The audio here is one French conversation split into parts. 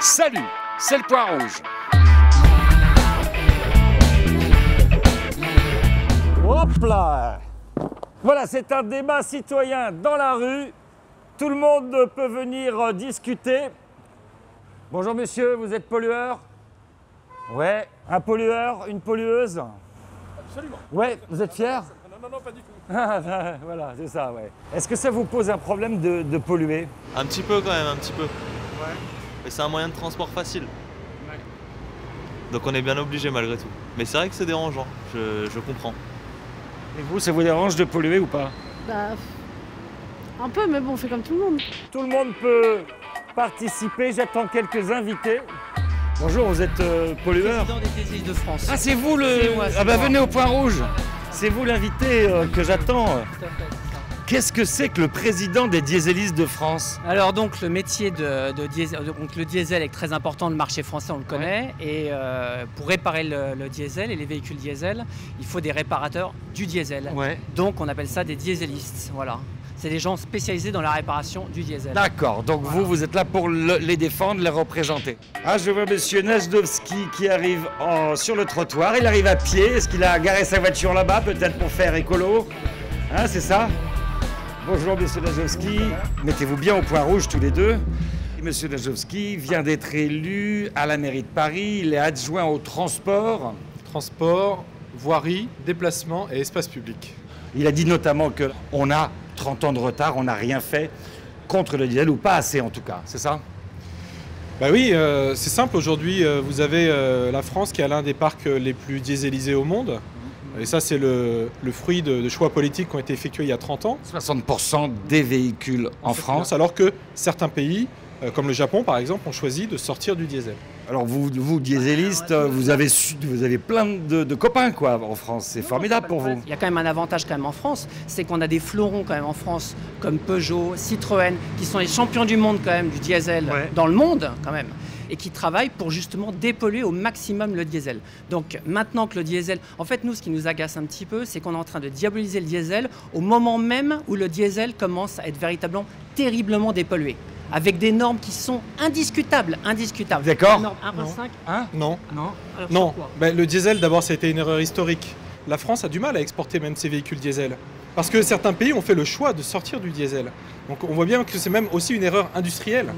Salut, c'est le Point Rouge. Hop là! Voilà, c'est un débat citoyen dans la rue. Tout le monde peut venir discuter. Bonjour monsieur, vous êtes pollueur? Ouais, un pollueur, une pollueuse? Absolument. Ouais, vous êtes fier? Non, pas du tout. Voilà, c'est ça, ouais. Est-ce que ça vous pose un problème de polluer? Un petit peu quand même, un petit peu. Ouais. Mais c'est un moyen de transport facile. Donc on est bien obligé malgré tout. Mais c'est vrai que c'est dérangeant, je comprends. Et vous, ça vous dérange de polluer ou pas? Bah, un peu, mais bon, on fait comme tout le monde. Tout le monde peut participer, j'attends quelques invités. Bonjour, vous êtes pollueur? Président des Dieselistes de France. Ah, c'est vous le... C'est moi, c'est Ah bah moi. venez au Point Rouge. C'est vous l'invité que j'attends. Tout à fait, c'est ça. Qu'est-ce que c'est que le président des Dieselistes de France? Alors donc le métier de diesel, donc le diesel est très important, le marché français on le connaît, et pour réparer le diesel et les véhicules diesel, il faut des réparateurs du diesel. Ouais. Donc on appelle ça des dieselistes, voilà. C'est des gens spécialisés dans la réparation du diesel. D'accord, donc vous êtes là pour les défendre, les représenter. Ah, je vois monsieur Najdowski qui arrive sur le trottoir. Il arrive à pied. Est-ce qu'il a garé sa voiture là-bas, peut-être pour faire écolo? Hein, c'est ça? Bonjour monsieur Najdowski. Mettez-vous bien au Point Rouge tous les deux. Monsieur Najdowski vient d'être élu à la mairie de Paris. Il est adjoint au transport. Transport, voirie, déplacement et espace public. Il a dit notamment qu'on a 30 ans de retard, on n'a rien fait contre le diesel, ou pas assez en tout cas, c'est ça? Bah oui, c'est simple. Aujourd'hui, vous avez la France qui a l'un des parcs les plus dieselisés au monde. Et ça, c'est le fruit de choix politiques qui ont été effectués il y a 30 ans. 60% des véhicules en France. Alors que certains pays, comme le Japon par exemple, ont choisi de sortir du diesel. Alors vous dieselistes, vous avez plein de copains quoi en France, c'est formidable pour vous. Il y a quand même un avantage quand même en France, c'est qu'on a des fleurons quand même en France, comme Peugeot, Citroën, qui sont les champions du monde quand même du diesel dans le monde quand même, et qui travaillent pour justement dépolluer au maximum le diesel. Donc maintenant que le diesel... En fait, nous, ce qui nous agace un petit peu, c'est qu'on est en train de diaboliser le diesel au moment même où le diesel commence à être véritablement terriblement dépollué, avec des normes qui sont indiscutables. D'accord. Norme 1.5. Hein? Non. Non. Alors, Non. sur quoi Ben, le diesel, d'abord, ça a été une erreur historique. La France a du mal à exporter même ses véhicules diesel. Parce que certains pays ont fait le choix de sortir du diesel. Donc on voit bien que c'est même aussi une erreur industrielle.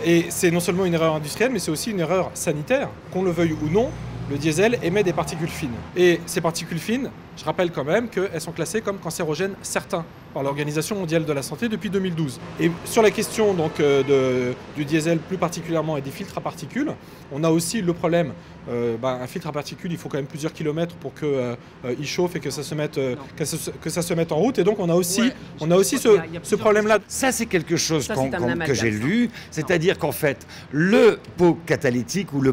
Et c'est non seulement une erreur industrielle, mais c'est aussi une erreur sanitaire. Qu'on le veuille ou non, le diesel émet des particules fines. Et ces particules fines, je rappelle quand même qu'elles sont classées comme cancérogènes certains par l'Organisation mondiale de la santé depuis 2012. Et sur la question donc, du diesel plus particulièrement et des filtres à particules, on a aussi le problème, un filtre à particules, il faut quand même plusieurs kilomètres pour qu'il chauffe et que ça se mette, que ça se mette en route. Et donc on a aussi, ce problème-là. Ça c'est quelque chose Ça, c'est un que amalgame, j'ai ça. lu, c'est-à-dire qu'en fait le pot catalytique ou le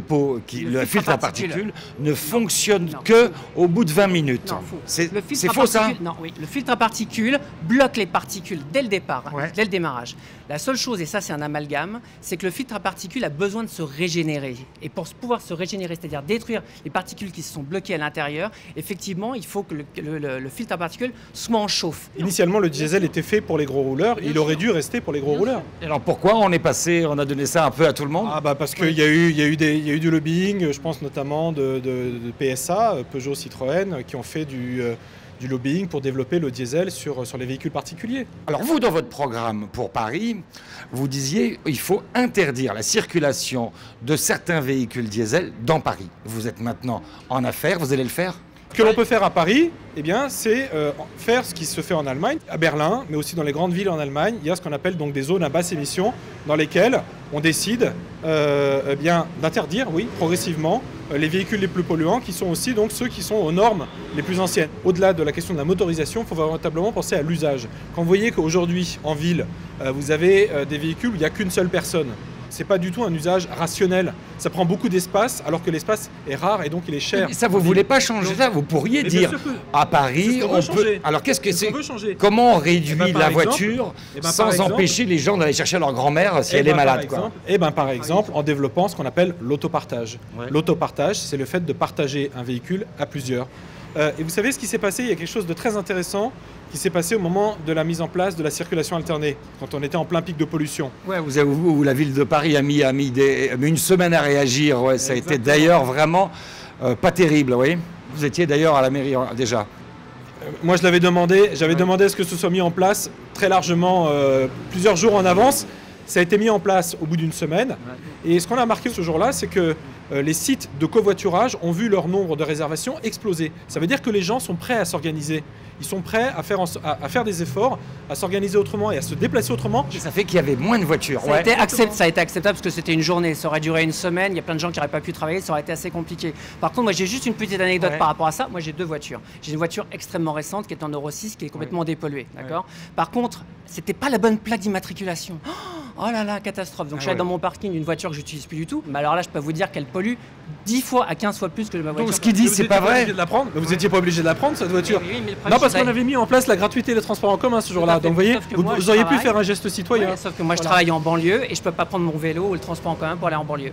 filtre à particules ne fonctionne que au bout de 20 minutes. Non, faux. C'est Le filtre à faux ça? particules- Non, oui. Le filtre à particules bloque les particules dès le départ, Ouais. dès le démarrage. La seule chose, et ça c'est un amalgame, c'est que le filtre à particules a besoin de se régénérer. Et pour pouvoir se régénérer, c'est-à-dire détruire les particules qui se sont bloquées à l'intérieur, effectivement, il faut que le filtre à particules soit en chauffe. Initialement, le diesel était fait pour les gros rouleurs. Il aurait dû rester pour les gros rouleurs. Alors pourquoi on a donné ça un peu à tout le monde? Ah bah parce qu'il y a eu du lobbying, je pense notamment de PSA, Peugeot, Citroën, qui ont fait du lobbying pour développer le diesel sur les véhicules particuliers. Alors vous, dans votre programme pour Paris, vous disiez il faut interdire la circulation de certains véhicules diesel dans Paris. Vous êtes maintenant en affaires, vous allez le faire? Ce que l'on peut faire à Paris, eh bien, c'est faire ce qui se fait en Allemagne, à Berlin, mais aussi dans les grandes villes en Allemagne. Il y a ce qu'on appelle donc des zones à basse émission dans lesquelles on décide d'interdire, oui, progressivement, les véhicules les plus polluants, qui sont aussi donc ceux qui sont aux normes les plus anciennes. Au-delà de la question de la motorisation, il faut véritablement penser à l'usage. Quand vous voyez qu'aujourd'hui, en ville, vous avez des véhicules où il n'y a qu'une seule personne, c'est pas du tout un usage rationnel. Ça prend beaucoup d'espace, alors que l'espace est rare et donc il est cher. Mais ça, vous voulez pas changer ça? Vous pourriez Mais dire bien sûr à Paris, c'est ce qu'on on veut peut. changer. Alors qu'est-ce que C'est ce c'est? qu'on veut changer. Comment on réduit par la exemple, voiture par sans exemple, empêcher les gens d'aller chercher leur grand-mère si elle est malade, quoi? Par exemple, en développant ce qu'on appelle l'autopartage. Ouais. L'autopartage, c'est le fait de partager un véhicule à plusieurs. Et vous savez ce qui s'est passé? Il y a quelque chose de très intéressant qui s'est passé au moment de la mise en place de la circulation alternée, quand on était en plein pic de pollution. Ouais, la ville de Paris a mis une semaine à réagir. Ouais, ça a été d'ailleurs vraiment pas terrible. Oui. Vous étiez d'ailleurs à la mairie déjà. Moi, je l'avais demandé. J'avais demandé à ce que ce soit mis en place très largement, plusieurs jours en avance. Ça a été mis en place au bout d'une semaine. Et ce qu'on a remarqué ce jour-là, c'est que les sites de covoiturage ont vu leur nombre de réservations exploser. Ça veut dire que les gens sont prêts à s'organiser. Ils sont prêts à faire des efforts, à s'organiser autrement et à se déplacer autrement. Ça fait qu'il y avait moins de voitures. Ça a été acceptable parce que c'était une journée. Ça aurait duré une semaine. Il y a plein de gens qui n'auraient pas pu travailler. Ça aurait été assez compliqué. Par contre, moi, j'ai juste une petite anecdote par rapport à ça. Moi, j'ai 2 voitures. J'ai une voiture extrêmement récente qui est en Euro 6, qui est complètement dépolluée. D'accord. Par contre, c'était pas la bonne plaque d'immatriculation. Oh là là, catastrophe. Donc je suis allé dans mon parking d'une voiture que je n'utilise plus du tout. Mais alors là, je peux vous dire qu'elle pollue 10 fois à 15 fois plus que ma voiture. Donc ce qu'il dit, c'est pas vrai. Vous n'étiez pas obligé de la prendre, cette voiture. Oui, non, parce qu'on avait mis en place la gratuité des transports en commun ce jour-là. Donc vous voyez, vous auriez pu faire un geste citoyen. Ouais, sauf que moi, je travaille en banlieue et je peux pas prendre mon vélo ou le transport en commun pour aller en banlieue.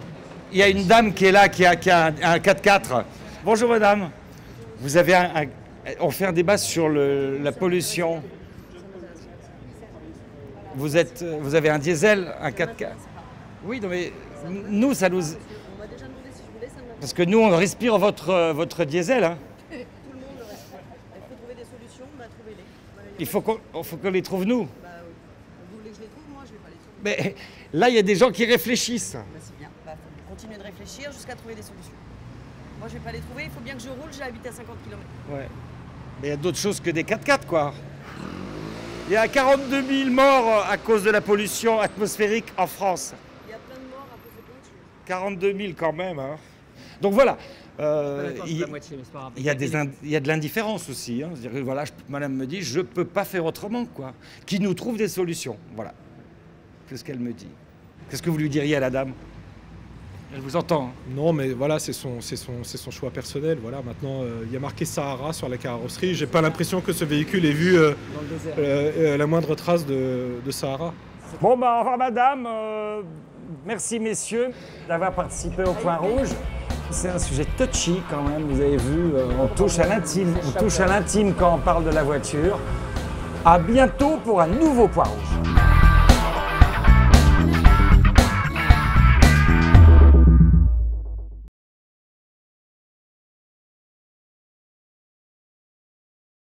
Il y a une dame qui est là, qui a un 4x4. Bonjour madame. Vous avez on fait un débat sur la pollution. Vous avez un diesel, un 4x4. Oui, non, mais nous, ça nous... Parce que nous, on respire votre diesel. Hein. Tout le monde le respire. Il faut trouver des solutions, trouvez-les. Il faut qu'on les trouve, nous. Bah oui. Vous voulez que je les trouve? Moi, je ne vais pas les trouver. Mais là, il y a des gens qui réfléchissent. Bah, c'est bien. Faut continuer de réfléchir jusqu'à trouver des solutions. Moi, je ne vais pas les trouver. Il faut bien que je roule. J'habite à 50 km. Ouais. Mais il y a d'autres choses que des 4x4, quoi. Il y a 42 000 morts à cause de la pollution atmosphérique en France. Il y a plein de morts à cause de plein de choses. 42 000 quand même. Hein. Donc voilà. Il y a de l'indifférence aussi. Hein. C'est-à-dire que, voilà, madame me dit, je ne peux pas faire autrement, quoi. Qui nous trouve des solutions. Voilà. C'est ce qu'elle me dit. Qu'est-ce que vous lui diriez à la dame? Elle vous entend. Hein. Non, mais voilà, c'est son choix personnel. Voilà, maintenant, il y a marqué Sahara sur la carrosserie. J'ai pas l'impression que ce véhicule ait vu la moindre trace de Sahara. Bon, bah, au revoir, madame. Merci, messieurs, d'avoir participé au Point Rouge. C'est un sujet touchy, quand même. Vous avez vu, on touche à l'intime. On touche à l'intime quand on parle de la voiture. À bientôt pour un nouveau Point Rouge.